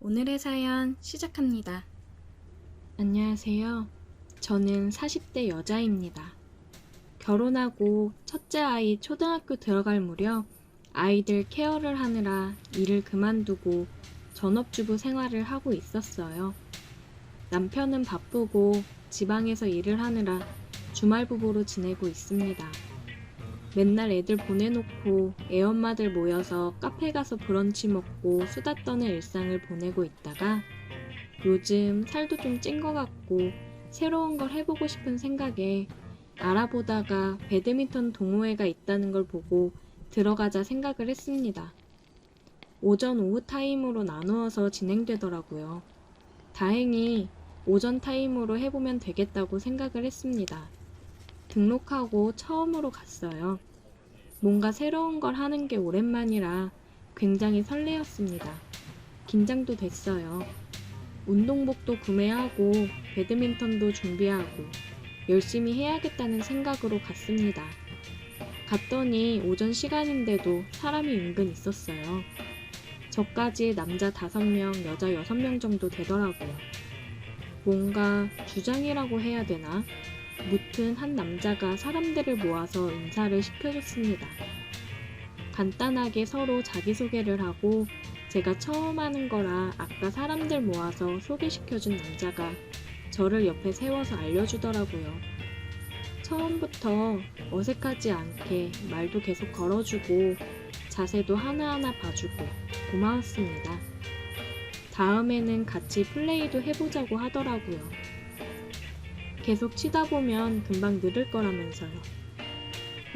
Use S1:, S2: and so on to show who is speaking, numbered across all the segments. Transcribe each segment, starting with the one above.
S1: 오늘의 사연 시작합니다. 안녕하세요. 저는 40대 여자입니다. 결혼하고 첫째 아이 초등학교 들어갈 무렵 아이들 케어를 하느라 일을 그만두고 전업주부 생활을 하고 있었어요. 남편은 바쁘고 지방에서 일을 하느라 주말부부로 지내고 있습니다. 맨날 애들 보내놓고 애엄마들 모여서 카페 가서 브런치 먹고 수다 떠는 일상을 보내고 있다가 요즘 살도 좀 찐 것 같고 새로운 걸 해보고 싶은 생각에 알아보다가 배드민턴 동호회가 있다는 걸 보고 들어가자 생각을 했습니다. 오전 오후 타임으로 나누어서 진행되더라고요. 다행히 오전 타임으로 해보면 되겠다고 생각을 했습니다. 등록하고 처음으로 갔어요. 뭔가 새로운 걸 하는 게 오랜만이라 굉장히 설레었습니다. 긴장도 됐어요. 운동복도 구매하고 배드민턴도 준비하고 열심히 해야겠다는 생각으로 갔습니다. 갔더니 오전 시간인데도 사람이 은근 있었어요. 저까지 남자 5명, 여자 6명 정도 되더라고요. 뭔가 주장이라고 해야 되나? 무튼 한 남자가 사람들을 모아서 인사를 시켜줬습니다. 간단하게 서로 자기소개를 하고 제가 처음 하는 거라 아까 사람들 모아서 소개시켜준 남자가 저를 옆에 세워서 알려주더라고요. 처음부터 어색하지 않게 말도 계속 걸어주고 자세도 하나하나 봐주고 고마웠습니다. 다음에는 같이 플레이도 해보자고 하더라고요. 계속 치다 보면 금방 늘을 거라면서요.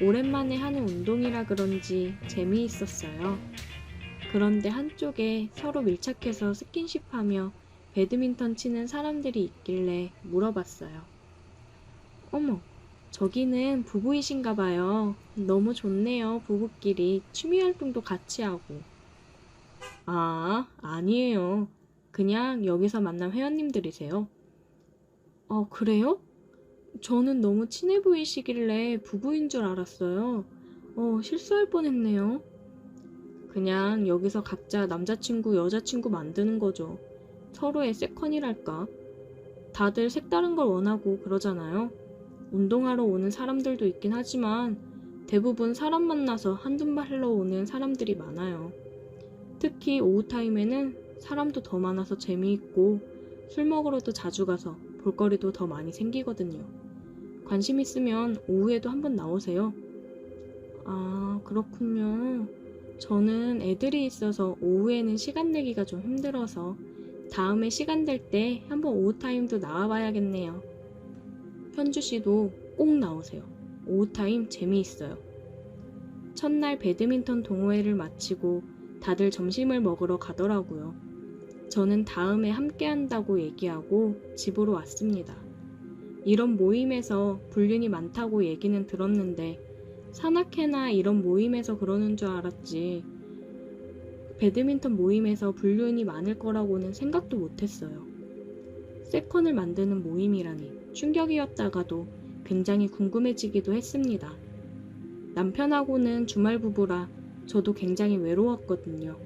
S1: 오랜만에 하는 운동이라 그런지 재미있었어요. 그런데 한쪽에 서로 밀착해서 스킨십하며 배드민턴 치는 사람들이 있길래 물어봤어요. 어머, 저기는 부부이신가 봐요. 너무 좋네요, 부부끼리 취미활동도 같이 하고. 아, 아니에요. 그냥 여기서 만난 회원님들이세요. 그래요? 저는 너무 친해 보이시길래 부부인 줄 알았어요. 실수할 뻔했네요. 그냥 여기서 각자 남자친구, 여자친구 만드는 거죠. 서로의 세컨이랄까? 다들 색다른 걸 원하고 그러잖아요. 운동하러 오는 사람들도 있긴 하지만 대부분 사람 만나서 한두 말 하러 오는 사람들이 많아요. 특히 오후 타임에는 사람도 더 많아서 재미있고 술 먹으러도 자주 가서 볼거리도 더 많이 생기거든요. 관심 있으면 오후에도 한번 나오세요. 아, 그렇군요. 저는 애들이 있어서 오후에는 시간 내기가 좀 힘들어서 다음에 시간 될 때 한번 오후 타임도 나와봐야겠네요. 현주 씨도 꼭 나오세요. 오후 타임 재미있어요. 첫날 배드민턴 동호회를 마치고 다들 점심을 먹으러 가더라고요. 저는 다음에 함께 한다고 얘기하고 집으로 왔습니다. 이런 모임에서 불륜이 많다고 얘기는 들었는데 산악회나 이런 모임에서 그러는 줄 알았지 배드민턴 모임에서 불륜이 많을 거라고는 생각도 못했어요. 세컨을 만드는 모임이라니 충격이었다가도 굉장히 궁금해지기도 했습니다. 남편하고는 주말 부부라 저도 굉장히 외로웠거든요.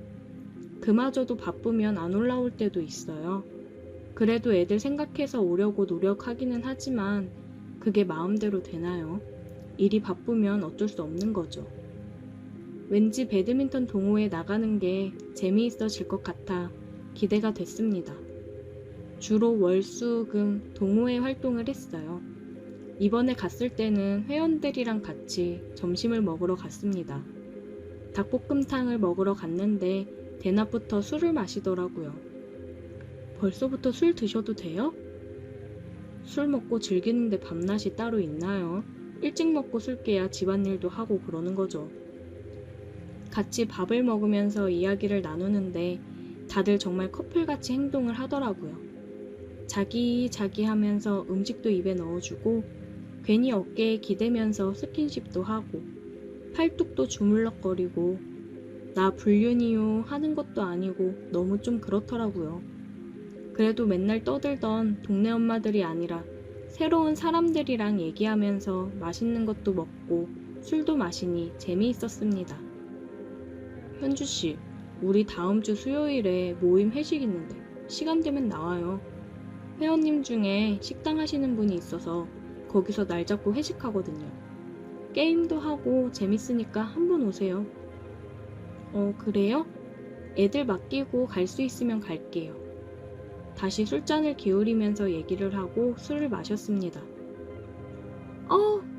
S1: 그마저도 바쁘면 안 올라올 때도 있어요. 그래도 애들 생각해서 오려고 노력하기는 하지만 그게 마음대로 되나요? 일이 바쁘면 어쩔 수 없는 거죠. 왠지 배드민턴 동호회 나가는 게 재미있어질 것 같아 기대가 됐습니다. 주로 월, 수, 금 동호회 활동을 했어요. 이번에 갔을 때는 회원들이랑 같이 점심을 먹으러 갔습니다. 닭볶음탕을 먹으러 갔는데 대낮부터 술을 마시더라고요. 벌써부터 술 드셔도 돼요? 술 먹고 즐기는데 밤낮이 따로 있나요? 일찍 먹고 술 깨야 집안일도 하고 그러는 거죠. 같이 밥을 먹으면서 이야기를 나누는데 다들 정말 커플같이 행동을 하더라고요. 자기 하면서 음식도 입에 넣어주고 괜히 어깨에 기대면서 스킨십도 하고 팔뚝도 주물럭거리고 나 불륜이요 하는 것도 아니고 너무 좀 그렇더라고요. 그래도 맨날 떠들던 동네 엄마들이 아니라 새로운 사람들이랑 얘기하면서 맛있는 것도 먹고 술도 마시니 재미있었습니다. 현주씨, 우리 다음 주 수요일에 모임 회식 있는데 시간 되면 나와요. 회원님 중에 식당 하시는 분이 있어서 거기서 날 잡고 회식하거든요. 게임도 하고 재밌으니까 한번 오세요. 그래요? 애들 맡기고 갈 수 있으면 갈게요. 다시 술잔을 기울이면서 얘기를 하고 술을 마셨습니다.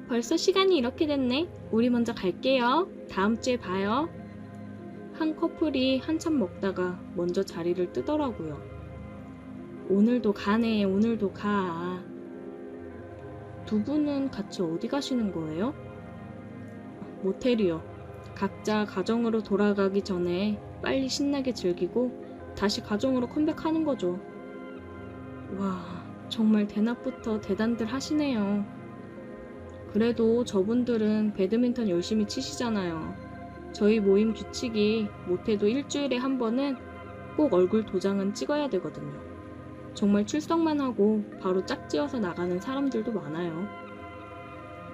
S1: 벌써 시간이 이렇게 됐네. 우리 먼저 갈게요. 다음 주에 봐요. 한 커플이 한참 먹다가 먼저 자리를 뜨더라고요. 오늘도 가네, 오늘도 가. 두 분은 같이 어디 가시는 거예요? 모텔이요. 각자 가정으로 돌아가기 전에 빨리 신나게 즐기고 다시 가정으로 컴백하는 거죠. 와, 정말 대낮부터 대단들 하시네요. 그래도 저분들은 배드민턴 열심히 치시잖아요. 저희 모임 규칙이 못해도 일주일에 한 번은 꼭 얼굴 도장은 찍어야 되거든요. 정말 출석만 하고 바로 짝지어서 나가는 사람들도 많아요.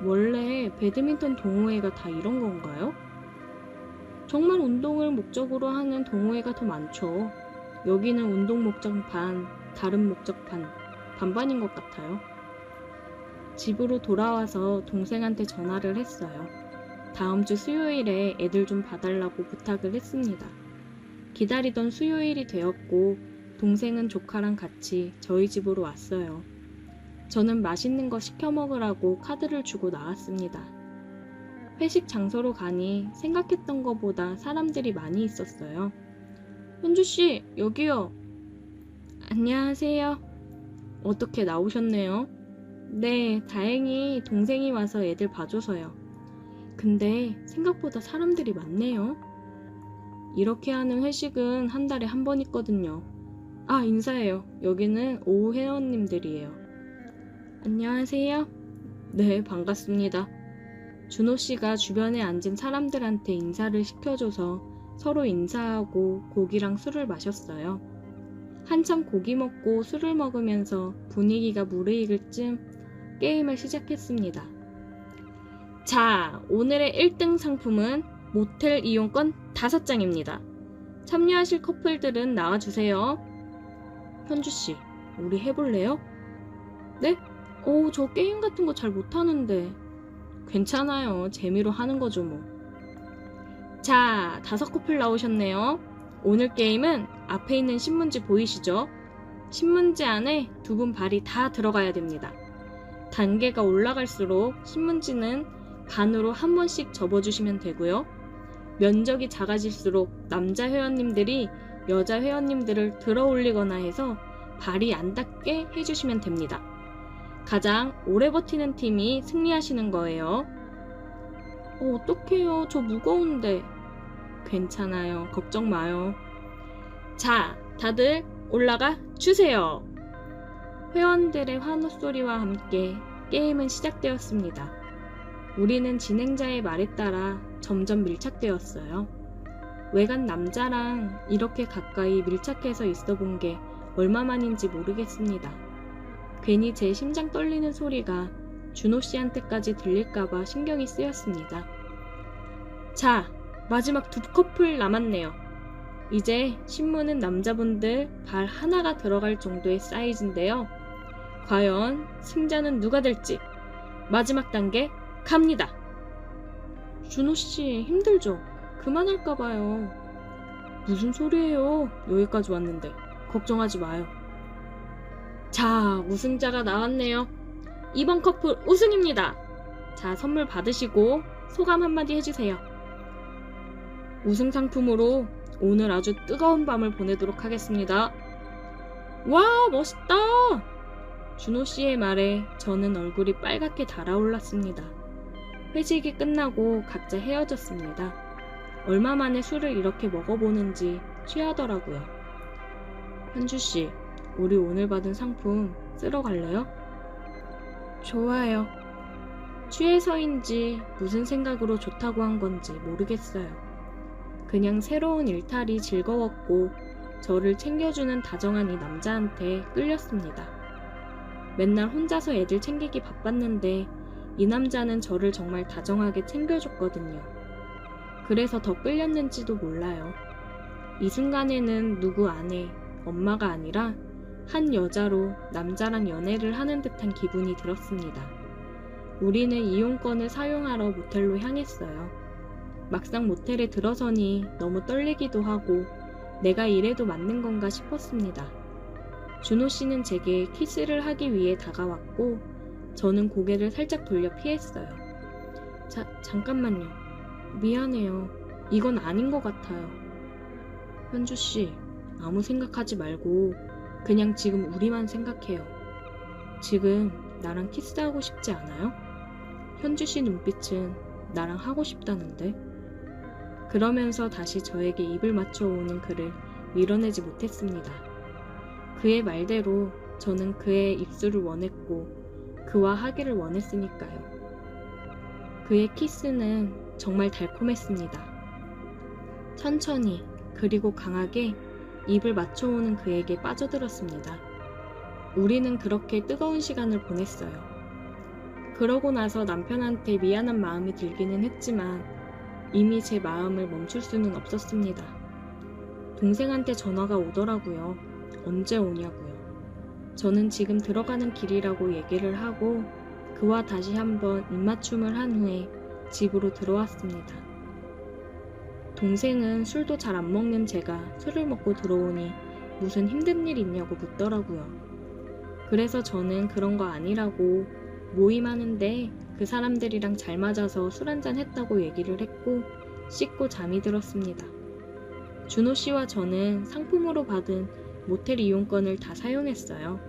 S1: 원래 배드민턴 동호회가 다 이런 건가요? 정말 운동을 목적으로 하는 동호회가 더 많죠. 여기는 운동 목적 반, 다른 목적 반, 반반인 것 같아요. 집으로 돌아와서 동생한테 전화를 했어요. 다음 주 수요일에 애들 좀 봐달라고 부탁을 했습니다. 기다리던 수요일이 되었고 동생은 조카랑 같이 저희 집으로 왔어요. 저는 맛있는 거 시켜 먹으라고 카드를 주고 나왔습니다. 회식 장소로 가니 생각했던 것보다 사람들이 많이 있었어요. 현주씨, 여기요. 안녕하세요. 어떻게 나오셨네요? 네, 다행히 동생이 와서 애들 봐줘서요. 근데 생각보다 사람들이 많네요. 이렇게 하는 회식은 한 달에 한 번 있거든요. 인사해요. 여기는 오후 회원님들이에요. 안녕하세요. 네, 반갑습니다. 준호 씨가 주변에 앉은 사람들한테 인사를 시켜줘서 서로 인사하고 고기랑 술을 마셨어요. 한참 고기 먹고 술을 먹으면서 분위기가 무르익을 쯤 게임을 시작했습니다. 자, 오늘의 1등 상품은 모텔 이용권 5장입니다. 참여하실 커플들은 나와주세요. 현주씨, 우리 해볼래요? 네? 저 게임 같은 거 잘 못하는데. 괜찮아요. 재미로 하는 거죠 뭐. 자, 5커플 나오셨네요. 오늘 게임은 앞에 있는 신문지 보이시죠? 신문지 안에 두 분 발이 다 들어가야 됩니다. 단계가 올라갈수록 신문지는 반으로 한 번씩 접어주시면 되고요. 면적이 작아질수록 남자 회원님들이 여자 회원님들을 들어 올리거나 해서 발이 안 닿게 해주시면 됩니다. 가장 오래 버티는 팀이 승리하시는 거예요. 어떡해요. 저 무거운데. 괜찮아요. 걱정 마요. 자, 다들 올라가 주세요. 회원들의 환호 소리와 함께 게임은 시작되었습니다. 우리는 진행자의 말에 따라 점점 밀착되었어요. 외간 남자랑 이렇게 가까이 밀착해서 있어 본 게 얼마만인지 모르겠습니다. 괜히 제 심장 떨리는 소리가 준호 씨한테까지 들릴까봐 신경이 쓰였습니다. 자, 마지막 2커플 남았네요. 이제 신문은 남자분들 발 하나가 들어갈 정도의 사이즈인데요. 과연 승자는 누가 될지 마지막 단계 갑니다. 준호 씨 힘들죠? 그만할까봐요. 무슨 소리예요? 여기까지 왔는데 걱정하지 마요. 자, 우승자가 나왔네요. 이번 커플 우승입니다. 자, 선물 받으시고 소감 한마디 해주세요. 우승 상품으로 오늘 아주 뜨거운 밤을 보내도록 하겠습니다. 와, 멋있다! 준호 씨의 말에 저는 얼굴이 빨갛게 달아올랐습니다. 회식이 끝나고 각자 헤어졌습니다. 얼마 만에 술을 이렇게 먹어보는지 취하더라고요. 현주씨, 우리 오늘 받은 상품 쓰러 갈래요? 좋아요. 취해서인지 무슨 생각으로 좋다고 한 건지 모르겠어요. 그냥 새로운 일탈이 즐거웠고 저를 챙겨주는 다정한 이 남자한테 끌렸습니다. 맨날 혼자서 애들 챙기기 바빴는데 이 남자는 저를 정말 다정하게 챙겨줬거든요. 그래서 더 끌렸는지도 몰라요. 이 순간에는 누구 아내, 엄마가 아니라 한 여자로 남자랑 연애를 하는 듯한 기분이 들었습니다. 우리는 이용권을 사용하러 모텔로 향했어요. 막상 모텔에 들어서니 너무 떨리기도 하고 내가 이래도 맞는 건가 싶었습니다. 준호 씨는 제게 키스를 하기 위해 다가왔고 저는 고개를 살짝 돌려 피했어요. 잠깐만요. 미안해요. 이건 아닌 것 같아요. 현주 씨, 아무 생각하지 말고 그냥 지금 우리만 생각해요. 지금 나랑 키스하고 싶지 않아요? 현주 씨 눈빛은 나랑 하고 싶다는데. 그러면서 다시 저에게 입을 맞춰오는 그를 밀어내지 못했습니다. 그의 말대로 저는 그의 입술을 원했고 그와 하기를 원했으니까요. 그의 키스는 정말 달콤했습니다. 천천히 그리고 강하게 입을 맞춰오는 그에게 빠져들었습니다. 우리는 그렇게 뜨거운 시간을 보냈어요. 그러고 나서 남편한테 미안한 마음이 들기는 했지만 이미 제 마음을 멈출 수는 없었습니다. 동생한테 전화가 오더라고요. 언제 오냐고요. 저는 지금 들어가는 길이라고 얘기를 하고 그와 다시 한번 입맞춤을 한 후에 집으로 들어왔습니다. 동생은 술도 잘 안 먹는 제가 술을 먹고 들어오니 무슨 힘든 일 있냐고 묻더라고요. 그래서 저는 그런 거 아니라고 모임하는데 그 사람들이랑 잘 맞아서 술 한잔 했다고 얘기를 했고 씻고 잠이 들었습니다. 준호 씨와 저는 상품으로 받은 모텔 이용권을 다 사용했어요.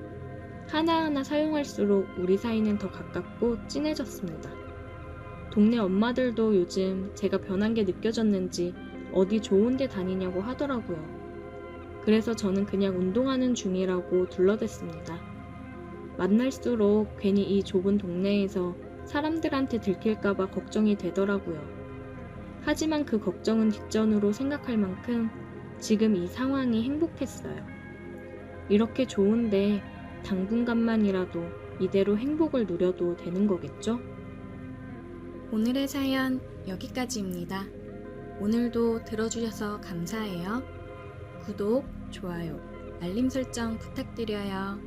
S1: 하나하나 사용할수록 우리 사이는 더 가깝고 진해졌습니다. 동네 엄마들도 요즘 제가 변한 게 느껴졌는지 어디 좋은 데 다니냐고 하더라고요. 그래서 저는 그냥 운동하는 중이라고 둘러댔습니다. 만날수록 괜히 이 좁은 동네에서 사람들한테 들킬까봐 걱정이 되더라고요. 하지만 그 걱정은 뒷전으로 생각할 만큼 지금 이 상황이 행복했어요. 이렇게 좋은데 당분간만이라도 이대로 행복을 누려도 되는 거겠죠?
S2: 오늘의 사연 여기까지입니다. 오늘도 들어주셔서 감사해요. 구독, 좋아요, 알림 설정 부탁드려요.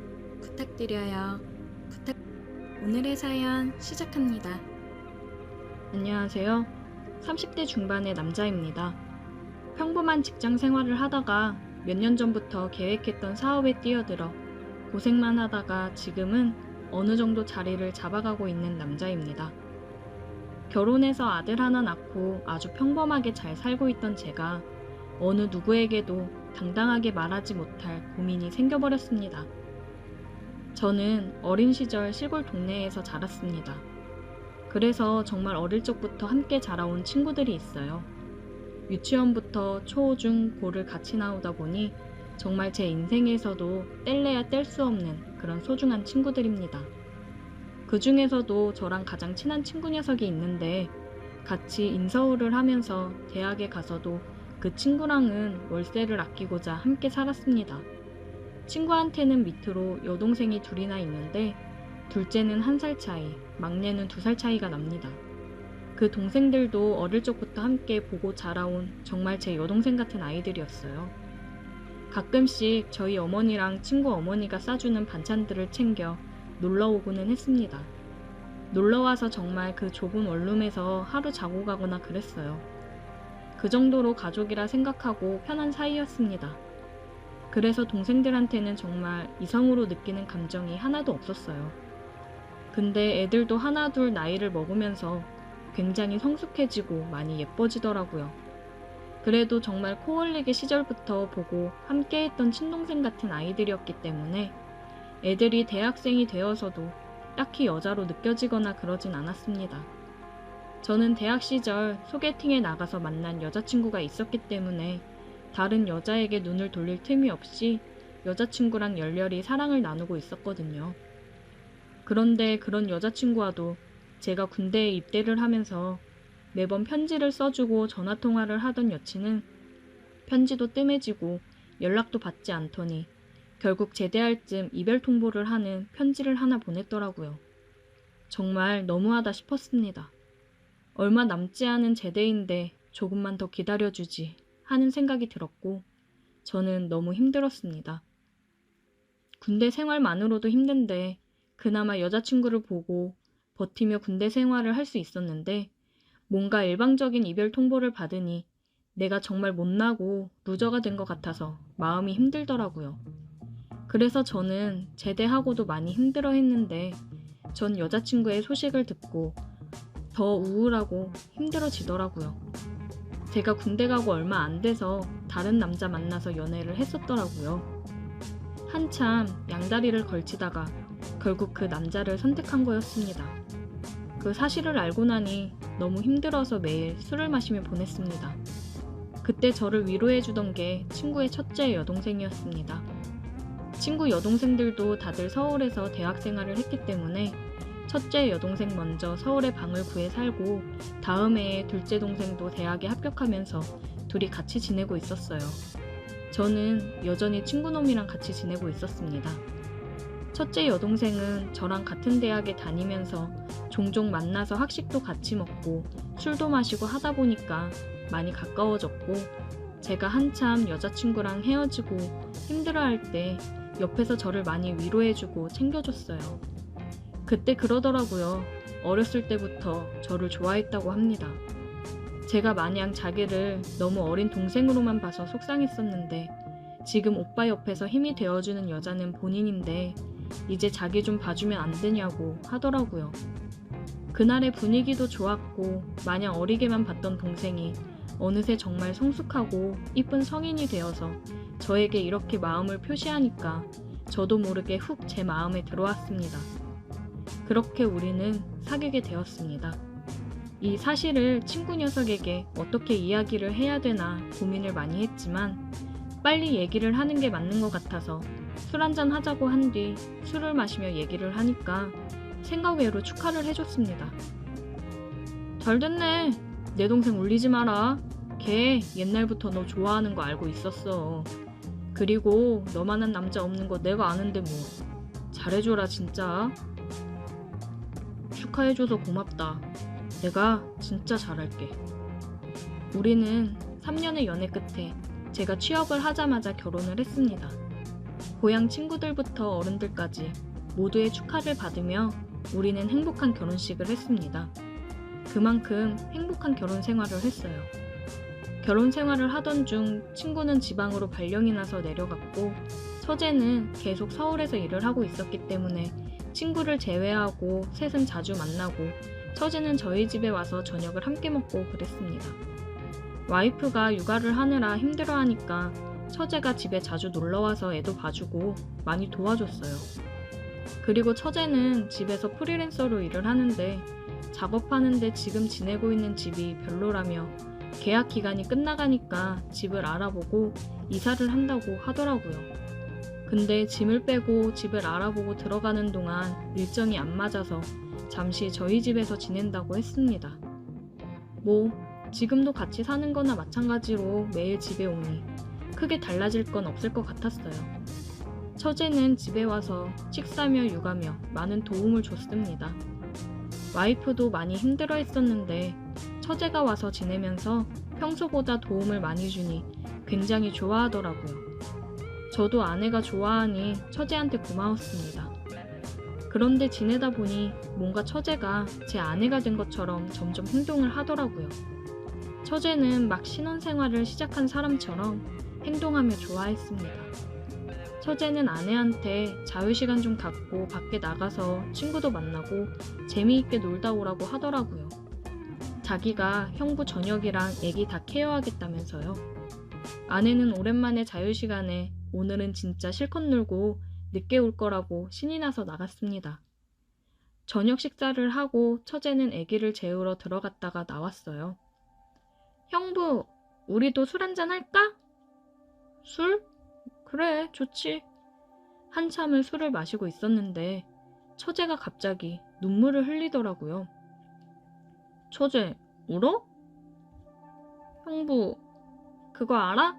S2: 오늘의 사연 시작합니다.
S1: 안녕하세요. 30대 중반의 남자입니다. 평범한 직장 생활을 하다가 몇 년 전부터 계획했던 사업에 뛰어들어 고생만 하다가 지금은 어느 정도 자리를 잡아가고 있는 남자입니다. 결혼해서 아들 하나 낳고 아주 평범하게 잘 살고 있던 제가 어느 누구에게도 당당하게 말하지 못할 고민이 생겨버렸습니다. 저는 어린 시절 시골 동네에서 자랐습니다. 그래서 정말 어릴 적부터 함께 자라온 친구들이 있어요. 유치원부터 초, 중, 고를 같이 나오다 보니 정말 제 인생에서도 뗄래야 뗄 수 없는 그런 소중한 친구들입니다. 그 중에서도 저랑 가장 친한 친구 녀석이 있는데 같이 인서울을 하면서 대학에 가서도 그 친구랑은 월세를 아끼고자 함께 살았습니다. 친구한테는 밑으로 여동생이 둘이나 있는데 둘째는 1살 차이, 막내는 2살 차이가 납니다. 그 동생들도 어릴 적부터 함께 보고 자라온 정말 제 여동생 같은 아이들이었어요. 가끔씩 저희 어머니랑 친구 어머니가 싸주는 반찬들을 챙겨 놀러오고는 했습니다. 놀러와서 정말 그 좁은 원룸에서 하루 자고 가거나 그랬어요. 그 정도로 가족이라 생각하고 편한 사이였습니다. 그래서 동생들한테는 정말 이성으로 느끼는 감정이 하나도 없었어요. 근데 애들도 하나둘 나이를 먹으면서 굉장히 성숙해지고 많이 예뻐지더라고요. 그래도 정말 코 올리기 시절부터 보고 함께했던 친동생 같은 아이들이었기 때문에 애들이 대학생이 되어서도 딱히 여자로 느껴지거나 그러진 않았습니다. 저는 대학 시절 소개팅에 나가서 만난 여자친구가 있었기 때문에 다른 여자에게 눈을 돌릴 틈이 없이 여자친구랑 열렬히 사랑을 나누고 있었거든요. 그런데 그런 여자친구와도 제가 군대에 입대를 하면서 매번 편지를 써주고 전화통화를 하던 여친은 편지도 뜸해지고 연락도 받지 않더니 결국 제대할 쯤 이별 통보를 하는 편지를 하나 보냈더라고요. 정말 너무하다 싶었습니다. 얼마 남지 않은 제대인데 조금만 더 기다려주지 하는 생각이 들었고 저는 너무 힘들었습니다. 군대 생활만으로도 힘든데 그나마 여자친구를 보고 버티며 군대 생활을 할 수 있었는데 뭔가 일방적인 이별 통보를 받으니 내가 정말 못나고 루저가 된 것 같아서 마음이 힘들더라고요. 그래서 저는 제대하고도 많이 힘들어 했는데 전 여자친구의 소식을 듣고 더 우울하고 힘들어지더라고요. 제가 군대 가고 얼마 안 돼서 다른 남자 만나서 연애를 했었더라고요. 한참 양다리를 걸치다가 결국 그 남자를 선택한 거였습니다. 그 사실을 알고 나니 너무 힘들어서 매일 술을 마시며 보냈습니다. 그때 저를 위로해주던 게 친구의 첫째 여동생이었습니다. 친구 여동생들도 다들 서울에서 대학 생활을 했기 때문에 첫째 여동생 먼저 서울에 방을 구해 살고 다음 해에 둘째 동생도 대학에 합격하면서 둘이 같이 지내고 있었어요. 저는 여전히 친구놈이랑 같이 지내고 있었습니다. 첫째 여동생은 저랑 같은 대학에 다니면서 종종 만나서 학식도 같이 먹고 술도 마시고 하다 보니까 많이 가까워졌고 제가 한참 여자친구랑 헤어지고 힘들어할 때 옆에서 저를 많이 위로해주고 챙겨줬어요. 그때 그러더라고요. 어렸을 때부터 저를 좋아했다고 합니다. 제가 마냥 자기를 너무 어린 동생으로만 봐서 속상했었는데 지금 오빠 옆에서 힘이 되어주는 여자는 본인인데 이제 자기 좀 봐주면 안 되냐고 하더라고요. 그날의 분위기도 좋았고 마냥 어리게만 봤던 동생이 어느새 정말 성숙하고 이쁜 성인이 되어서 저에게 이렇게 마음을 표시하니까 저도 모르게 훅 제 마음에 들어왔습니다. 그렇게 우리는 사귀게 되었습니다. 이 사실을 친구 녀석에게 어떻게 이야기를 해야 되나 고민을 많이 했지만 빨리 얘기를 하는 게 맞는 것 같아서 술 한잔 하자고 한 뒤 술을 마시며 얘기를 하니까 생각 외로 축하를 해줬습니다. 잘 됐네. 내 동생 울리지 마라. 걔 옛날부터 너 좋아하는 거 알고 있었어. 그리고 너만한 남자 없는 거 내가 아는데 뭐. 잘해줘라 진짜. 축하해줘서 고맙다. 내가 진짜 잘할게. 우리는 3년의 연애 끝에 제가 취업을 하자마자 결혼을 했습니다. 고향 친구들부터 어른들까지 모두의 축하를 받으며 우리는 행복한 결혼식을 했습니다. 그만큼 행복한 결혼 생활을 했어요. 결혼 생활을 하던 중 친구는 지방으로 발령이 나서 내려갔고 처제는 계속 서울에서 일을 하고 있었기 때문에 친구를 제외하고 셋은 자주 만나고 처제는 저희 집에 와서 저녁을 함께 먹고 그랬습니다. 와이프가 육아를 하느라 힘들어하니까 처제가 집에 자주 놀러와서 애도 봐주고 많이 도와줬어요. 그리고 처제는 집에서 프리랜서로 일을 하는데 작업하는데 지금 지내고 있는 집이 별로라며 계약 기간이 끝나가니까 집을 알아보고 이사를 한다고 하더라고요. 근데 짐을 빼고 집을 알아보고 들어가는 동안 일정이 안 맞아서 잠시 저희 집에서 지낸다고 했습니다. 뭐 지금도 같이 사는 거나 마찬가지로 매일 집에 오니 크게 달라질 건 없을 것 같았어요. 처제는 집에 와서 식사며 육아며 많은 도움을 줬습니다. 와이프도 많이 힘들어 했었는데 처제가 와서 지내면서 평소보다 도움을 많이 주니 굉장히 좋아하더라고요. 저도 아내가 좋아하니 처제한테 고마웠습니다. 그런데 지내다 보니 뭔가 처제가 제 아내가 된 것처럼 점점 행동을 하더라고요. 처제는 막 신혼생활을 시작한 사람처럼 행동하며 좋아했습니다. 처제는 아내한테 자유시간 좀 갖고 밖에 나가서 친구도 만나고 재미있게 놀다 오라고 하더라고요. 자기가 형부 저녁이랑 애기 다 케어하겠다면서요. 아내는 오랜만에 자유시간에 오늘은 진짜 실컷 놀고 늦게 올 거라고 신이 나서 나갔습니다. 저녁 식사를 하고 처제는 애기를 재우러 들어갔다가 나왔어요. 형부, 우리도 술 한잔 할까? 술? 그래, 좋지. 한참을 술을 마시고 있었는데 처제가 갑자기 눈물을 흘리더라고요. 처제, 울어? 형부, 그거 알아?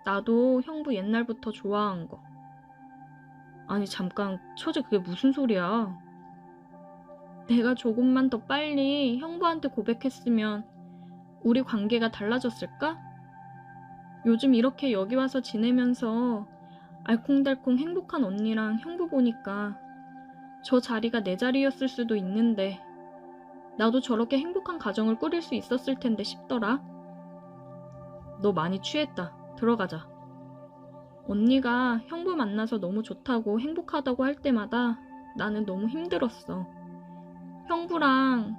S1: 나도 형부 옛날부터 좋아한 거. 아니 잠깐, 처제 그게 무슨 소리야? 내가 조금만 더 빨리 형부한테 고백했으면 우리 관계가 달라졌을까? 요즘 이렇게 여기 와서 지내면서 알콩달콩 행복한 언니랑 형부 보니까 저 자리가 내 자리였을 수도 있는데 나도 저렇게 행복한 가정을 꾸릴 수 있었을 텐데 싶더라. 너 많이 취했다. 들어가자. 언니가 형부 만나서 너무 좋다고 행복하다고 할 때마다 나는 너무 힘들었어. 형부랑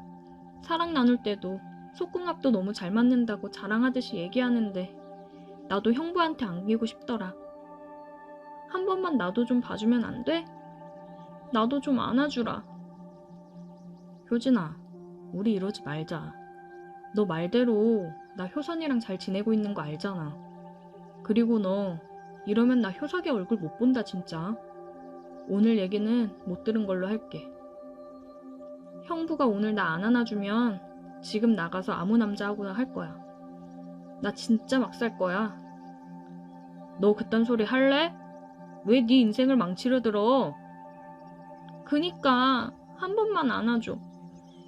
S1: 사랑 나눌 때도 속궁합도 너무 잘 맞는다고 자랑하듯이 얘기하는데 나도 형부한테 안기고 싶더라. 한 번만 나도 좀 봐주면 안 돼? 나도 좀 안아주라. 효진아, 우리 이러지 말자. 너 말대로 나 효선이랑 잘 지내고 있는 거 알잖아. 그리고 너 이러면 나 효석이 얼굴 못 본다 진짜. 오늘 얘기는 못 들은 걸로 할게. 형부가 오늘 나 안 안아주면 지금 나가서 아무 남자하고나 할 거야. 나 진짜 막 살 거야. 너 그딴 소리 할래? 왜 네 인생을 망치려 들어? 그니까 한 번만 안아줘.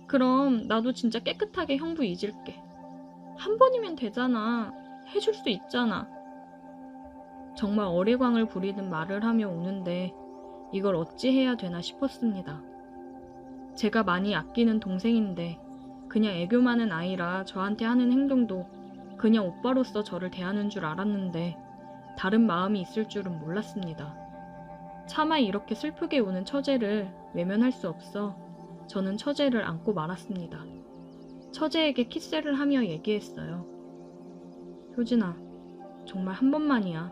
S1: 그럼 나도 진짜 깨끗하게 형부 잊을게. 한 번이면 되잖아. 해줄 수 있잖아. 정말 어리광을 부리는 말을 하며 오는데 이걸 어찌 해야 되나 싶었습니다. 제가 많이 아끼는 동생인데 그냥 애교 많은 아이라 저한테 하는 행동도 그냥 오빠로서 저를 대하는 줄 알았는데 다른 마음이 있을 줄은 몰랐습니다. 차마 이렇게 슬프게 우는 처제를 외면할 수 없어 저는 처제를 안고 말았습니다. 처제에게 키스를 하며 얘기했어요. 효진아, 정말 한 번만이야.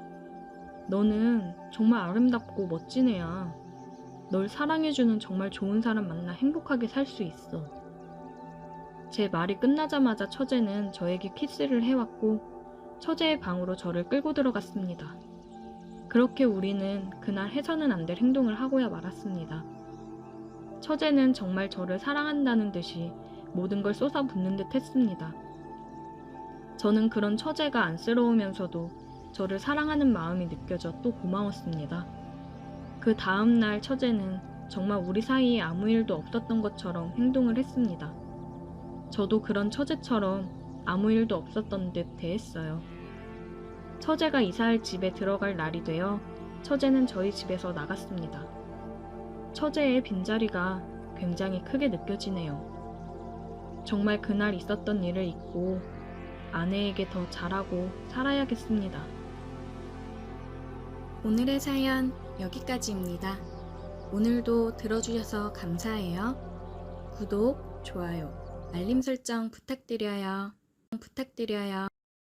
S1: 너는 정말 아름답고 멋진 애야. 널 사랑해주는 정말 좋은 사람 만나 행복하게 살 수 있어. 제 말이 끝나자마자 처제는 저에게 키스를 해왔고 처제의 방으로 저를 끌고 들어갔습니다. 그렇게 우리는 그날 해서는 안 될 행동을 하고야 말았습니다. 처제는 정말 저를 사랑한다는 듯이 모든 걸 쏟아붓는 듯 했습니다. 저는 그런 처제가 안쓰러우면서도 저를 사랑하는 마음이 느껴져 또 고마웠습니다. 그 다음날 처제는 정말 우리 사이에 아무 일도 없었던 것처럼 행동을 했습니다. 저도 그런 처제처럼 아무 일도 없었던 듯 대했어요. 처제가 이사할 집에 들어갈 날이 되어 처제는 저희 집에서 나갔습니다. 처제의 빈자리가 굉장히 크게 느껴지네요. 정말 그날 있었던 일을 잊고 아내에게 더 잘하고 살아야겠습니다.
S2: 오늘의 사연 여기까지입니다. 오늘도 들어주셔서 감사해요. 구독, 좋아요, 알림 설정 부탁드려요.